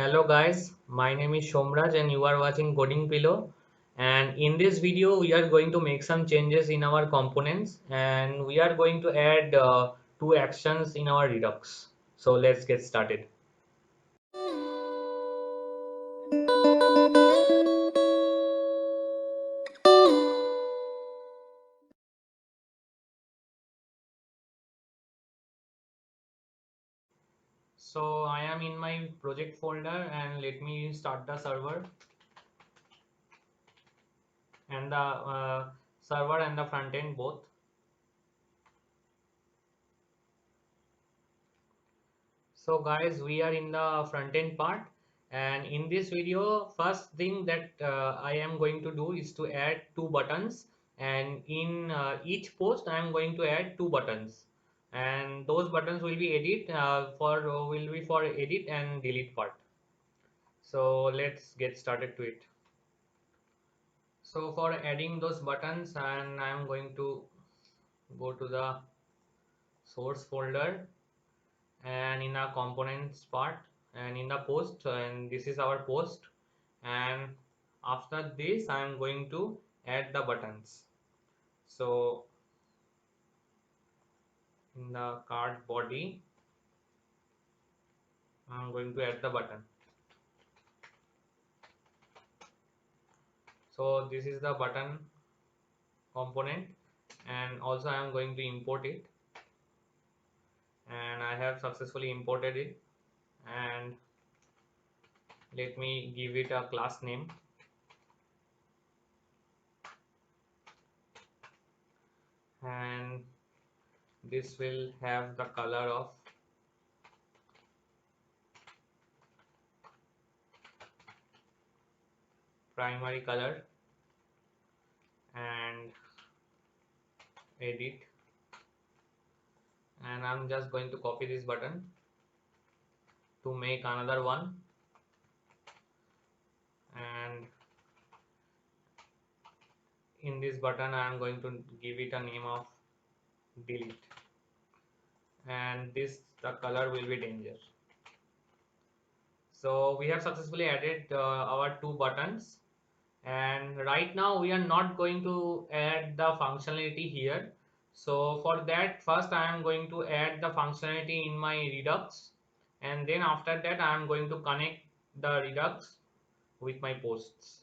Hello guys, my name is Shomraj and you are watching Coding Pillow. And in this video, we are going to make some changes in our components and we are going to add two actions in our Redux. So let's get started. So I am in my project folder and let me start the server and the server and the front end both. So guys, we are in the front end part, and in this video, first thing that I am going to do is to add two buttons, and in each post I am going to add two buttons, and those buttons will be for edit and delete part. So let's get started to it. So for adding those buttons, and I am going to go to the source folder and in our components part and in the post, and this is our post, and after this I am going to add the buttons. So in the card body I am going to add the button. So this is the button component, and also I am going to import it, and I have successfully imported it. And let me give it a class name, and this will have the color of primary color, and edit, and I'm just going to copy this button to make another one, and in this button I am going to give it a name of delete, and this the color will be danger. So we have successfully added our two buttons, and right now we are not going to add the functionality here. So for that, first I am going to add the functionality in my Redux, and then after that I am going to connect the Redux with my posts.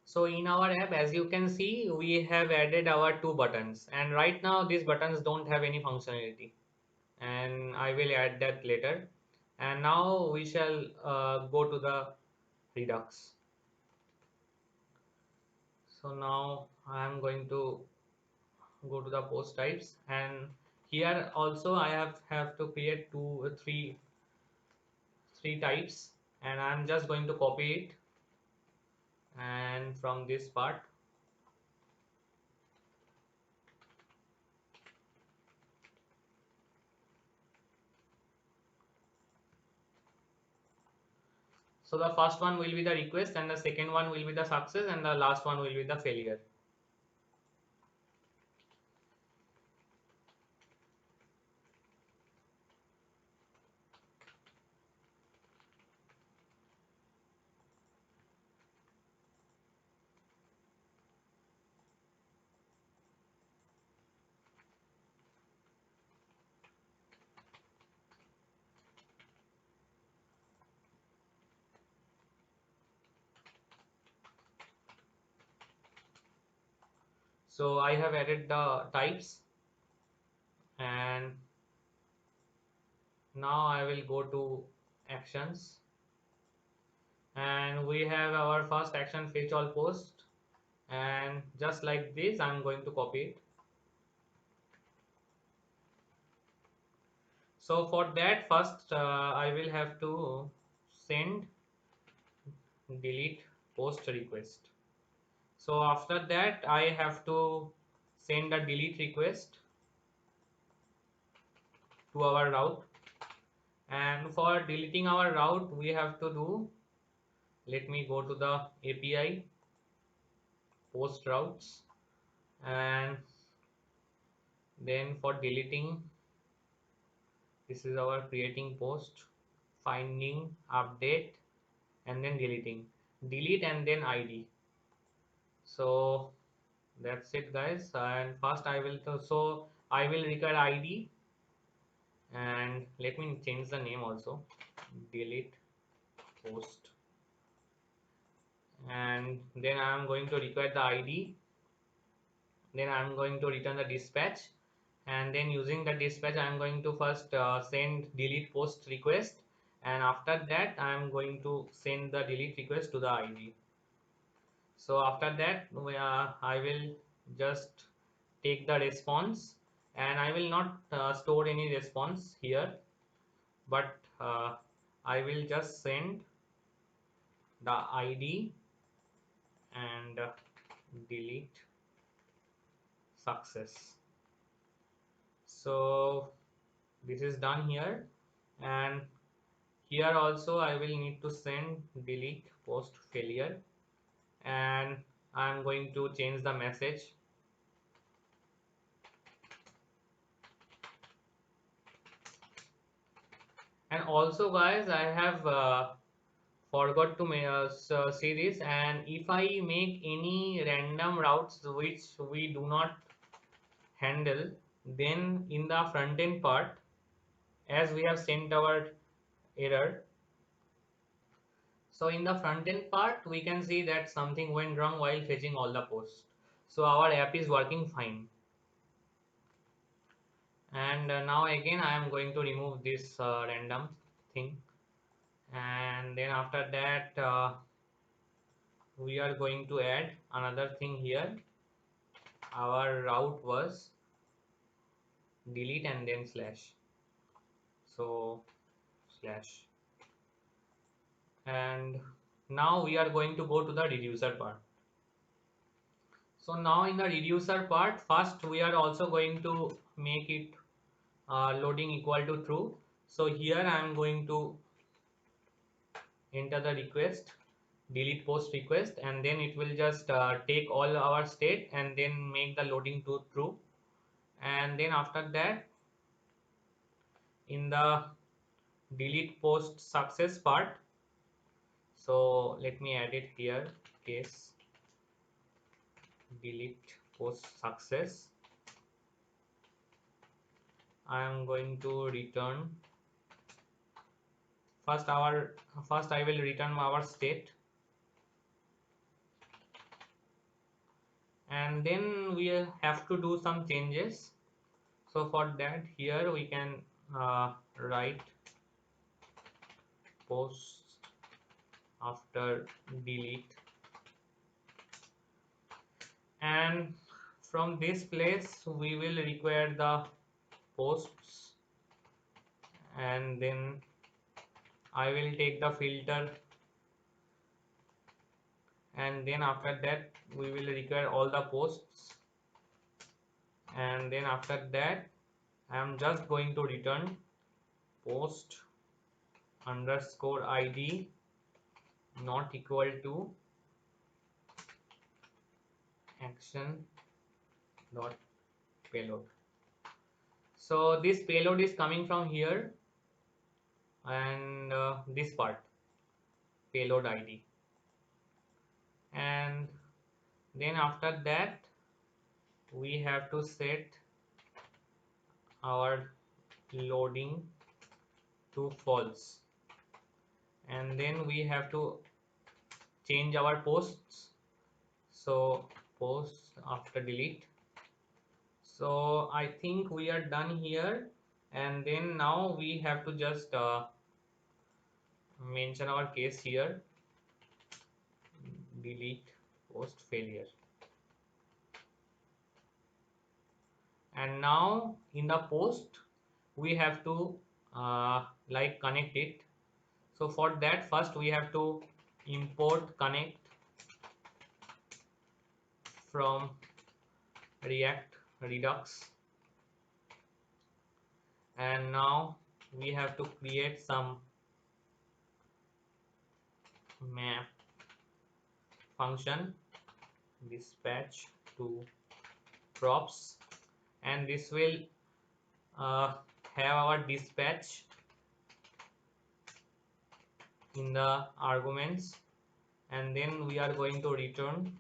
So in our app, as you can see, we have added our two buttons, and right now these buttons don't have any functionality, and I will add that later. And now we shall go to the Redux. So now I am going to go to the post types, and here also I have to create three types, and I'm just going to copy it, and from this part. So the first one will be the request, and the second one will be the success, and the last one will be the failure. So I have added the types, and now I will go to actions, and we have our first action, fetch all post, and just like this I'm going to copy it. So for that, first I will have to send delete post request. So after that I have to send a delete request to our route, and for deleting our route we have to do, let me go to the API post routes, and then for deleting, this is our creating post, finding, update, and then deleting. Delete and then ID. So that's it, guys. And first I will I will require ID, and let me change the name also. Delete post, and then I am going to require the ID. Then I am going to return the dispatch, and then using the dispatch I am going to first send delete post request, and after that I am going to send the delete request to the ID. So after that I will just take the response, and I will not store any response here, but I will just send the ID and delete success. So this is done here, and here also I will need to send delete post failure, and I'm going to change the message. And also, guys, I have forgot to see this, and if I make any random routes which we do not handle, then in the front end part, as we have sent our error, so in the front end part we can see that something went wrong while fetching all the posts. So our app is working fine. And now again I am going to remove this random thing, and then after that we are going to add another thing here. Our route was delete and then slash, so slash. And now we are going to go to the reducer part. So now in the reducer part, first we are also going to make it loading equal to true. So here I am going to enter the request, delete post request, and then it will just take all our state and then make the loading to true. And then after that, in the delete post success part, so let me add it here, case delete post success, I am going to return first I will return our state, and then we have to do some changes. So for that, here we can write post after delete, and from this place we will require the posts, and then I will take the filter, and then after that we will require all the posts, and then after that I am just going to return post underscore id not equal to action dot payload. So this payload is coming from here, and this part payload id, and then after that we have to set our loading to false, and then we have to change our posts, so post after delete. So I think we are done here, and then now we have to just mention our case here, delete post failure. And now in the post we have to like connect it. So for that, first we have to import connect from React Redux, and now we have to create some map function dispatch to props, and this will uh, have our dispatch in the arguments, and then we are going to return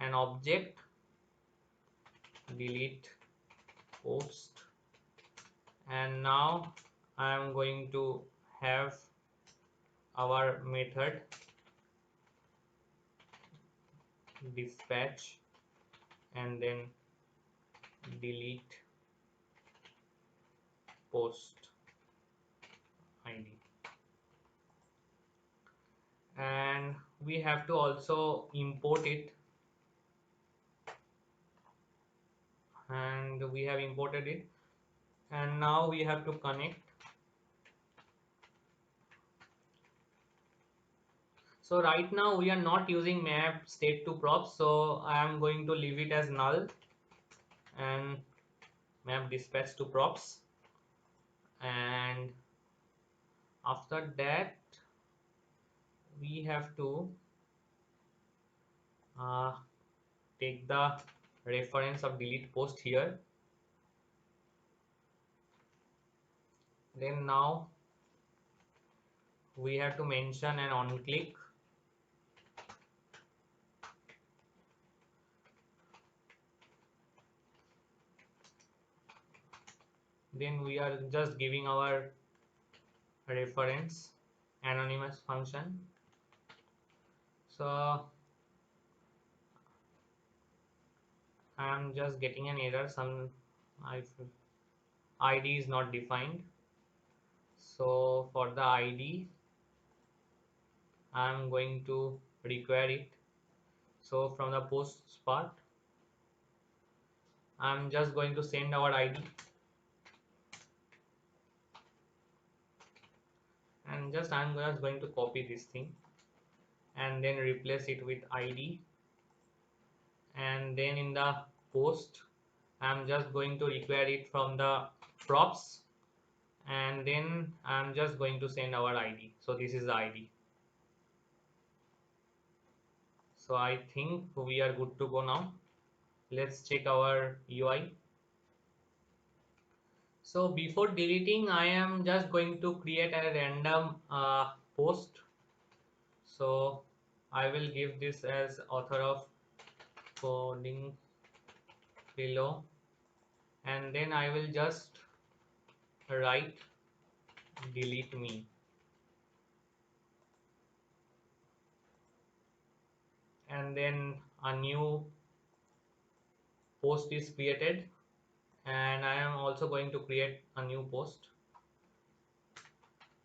an object delete post. And now I am going to have our method dispatch and then delete post id, and we have to also import it, and we have imported it, and now we have to connect. So right now we are not using map state to props, so I am going to leave it as null and map dispatch to props. And after that we have to uh, take the reference of delete post here. Then now we have to mention an on click. Then we are just giving our reference anonymous function. So I am just getting an error, some id is not defined. So for the id I am going to require it. So from the posts part I am just going to send our id, and just I am just going to copy this thing and then replace it with id. And then in the post I'm just going to require it from the props, and then I'm just going to send our id. So this is the id. So I think we are good to go now. Let's check our UI. So before deleting I am just going to create a random post. So I will give this as author of coding below, and then I will just write delete me, and then a new post is created, and I am also going to create a new post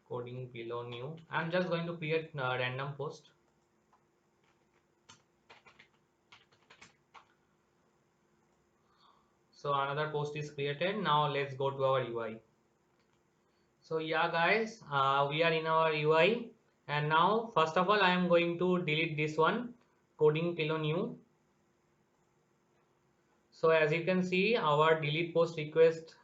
coding below new. I'm just going to create a random post. So another post is created. Now let's go to our UI. So yeah guys, we are in our UI, and now first of all I am going to delete this one coding below new. So as you can see our delete post request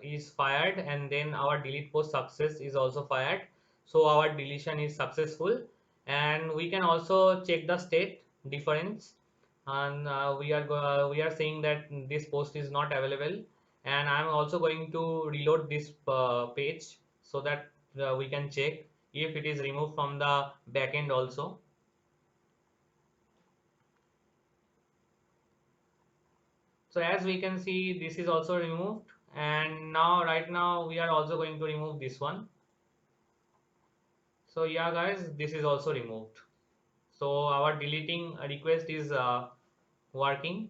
is fired, and then our delete post success is also fired. So our deletion is successful, and we can also check the state difference, and we are saying that this post is not available, and I'm also going to reload this page so that we can check if it is removed from the backend also. So as we can see this is also removed, and now right now we are also going to remove this one. So yeah guys, this is also removed. So our deleting request is working.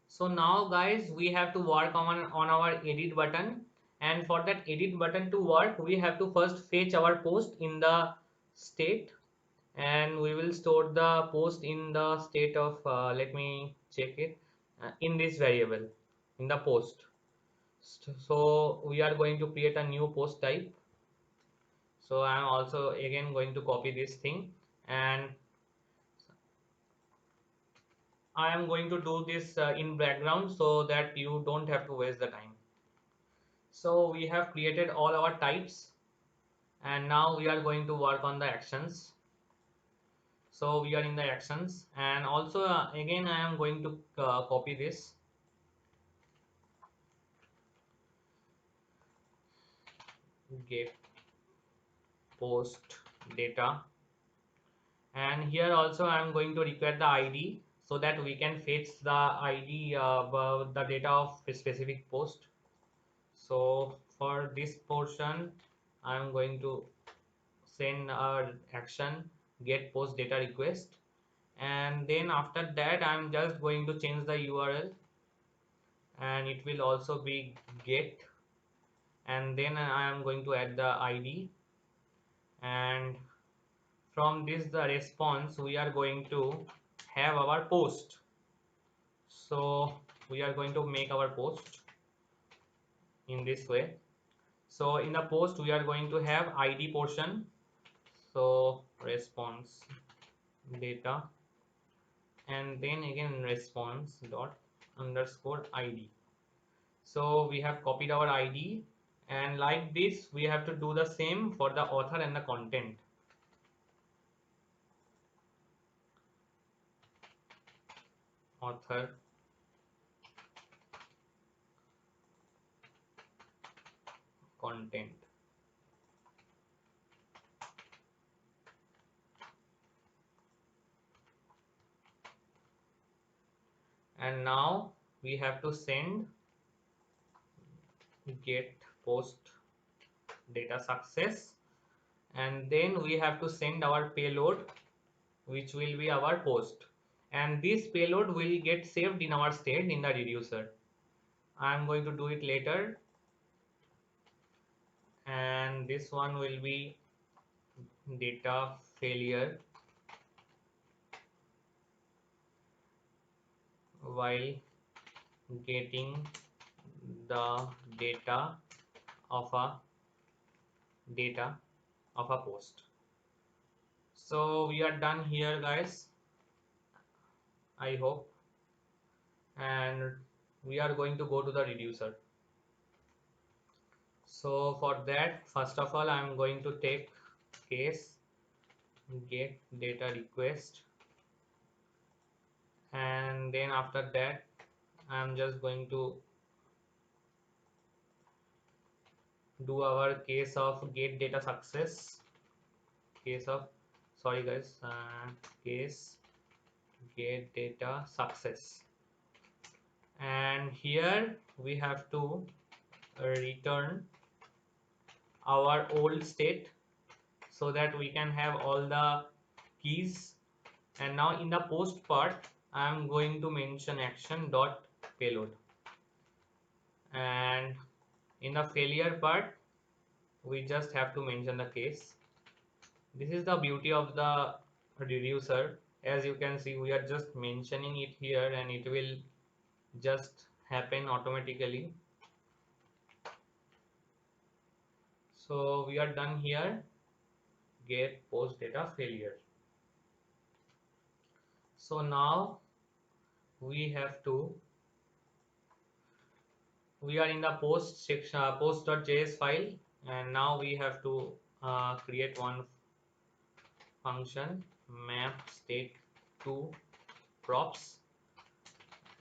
So now guys we have to work on our edit button, and for that edit button to work we have to first fetch our post in the state, and we will store the post in the state of let me check it, in this variable in the post. So we are going to create a new post type. So I am also again going to copy this thing, and I am going to do this in background so that you don't have to waste the time. So we have created all our types, and now we are going to work on the actions. So we are in the actions, and also again I am going to copy this. Get post data, and here also I am going to require the ID so that we can fetch the ID the data of a specific post. So for this portion I am going to send a action get post data request, and then after that I am just going to change the URL, and it will also be get, and then I am going to add the ID, and from this the response we are going to have our post. So we are going to make our post in this way. So in the post we are going to have ID portion, so response data, and then again response dot underscore ID. So we have copied our ID, and like this we have to do the same for the author and the content. Author, content, and now we have to send get post data success, and then we have to send our payload, which will be our post, and this payload will get saved in our state in the reducer. I am going to do it later, and this one will be data failure while getting the of a data of a post. So we are done here, guys, I hope, and we are going to go to the reducer. So for that, first of all I am going to take case get data request, and then after that I am just going to do our case of get data success, case of sorry guys case get data success, and here we have to return our old state so that we can have all the keys. And now in the post part I am going to mention action dot payload, and in the failure part we just have to mention the case. This is the beauty of the reducer. As you can see, we are just mentioning it here and it will just happen automatically. So we are done here, get post data failure. So now we have to, we are in the post section, post.js file, and now we have to create one function map state to props,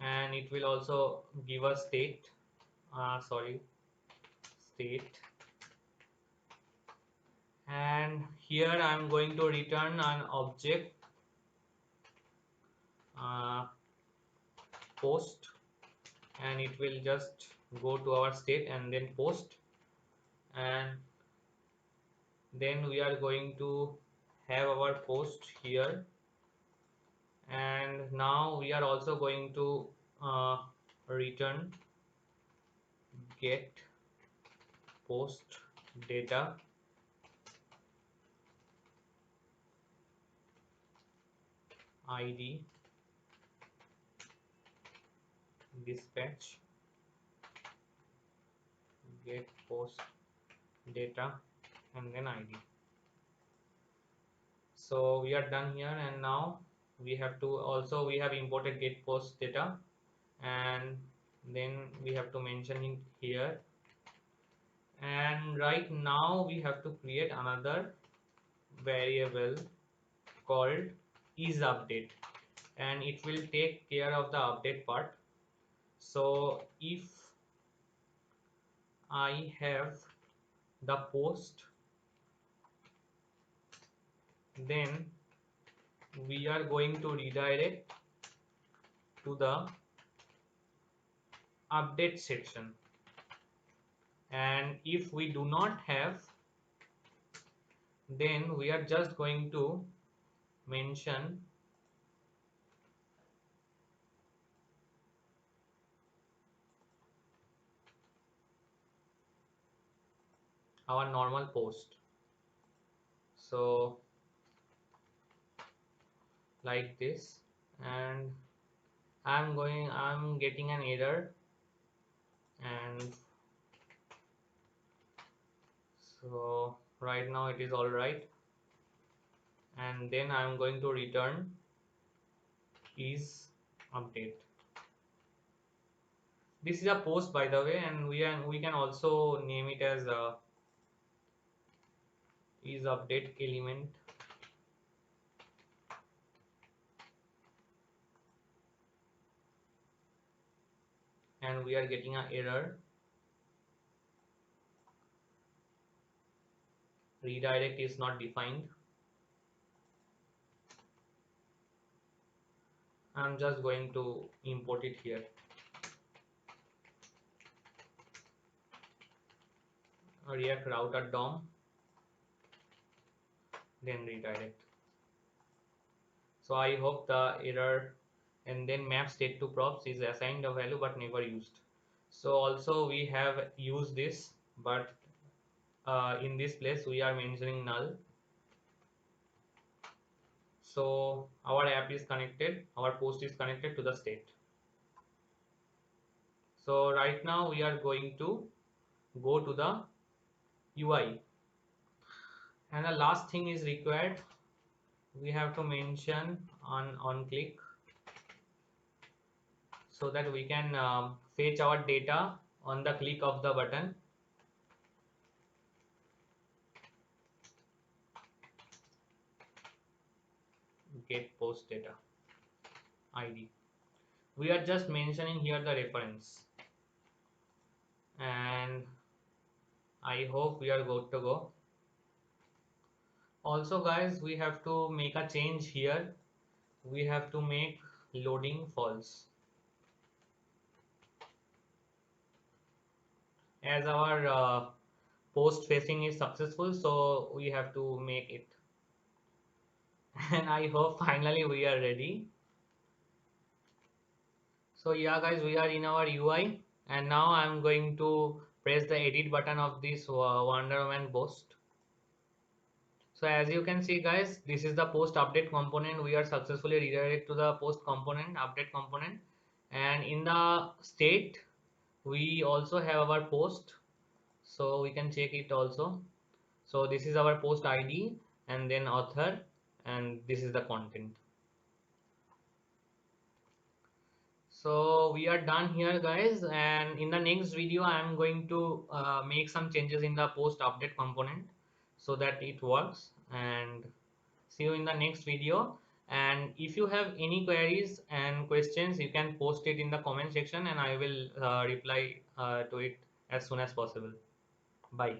and it will also give us state state, and here I am going to return an object uh, post, and it will just go to our state and then post, and then we are going to have our post here, and now we are also going to return get post data ID dispatch get post data and then ID. So we are done here, and now we have to also, we have imported get post data, and then we have to mention it here, and right now we have to create another variable called is update, and it will take care of the update part. So if I have the post then we are going to redirect to the update section, and if we do not have, then we are just going to mention our normal post. So like this, and I'm getting an error, and so right now it is all right, and then I'm going to return is update. This is a post, by the way, and we can also name it as is update element, and we are getting an error, redirect is not defined. I'm just going to import it here, react router DOM, then redirect. So I hope the error, and then map state to props is assigned a value but never used. So also we have used this, but in this place we are mentioning null. So our app is connected, our post is connected to the state. So right now we are going to go to the UI, and the last thing is required. We have to mention on click, so that we can fetch our data on the click of the button. Get post data ID. We are just mentioning here the reference, and I hope we are good to go. Also guys, we have to make a change here. We have to make loading false, as our post facing is successful, so we have to make it. And I hope finally we are ready. So yeah guys, we are in our UI, and now I'm going to press the edit button of this Wonder Woman post. So as you can see guys, this is the post update component. We are successfully redirected to the post component, update component, and in the state we also have our post, so we can check it also. So this is our post ID, and then author, and this is the content. So we are done here guys, and in the next video I am going to make some changes in the post update component so that it works, and see you in the next video. And if you have any queries and questions, you can post it in the comment section, and I will reply to it as soon as possible. Bye.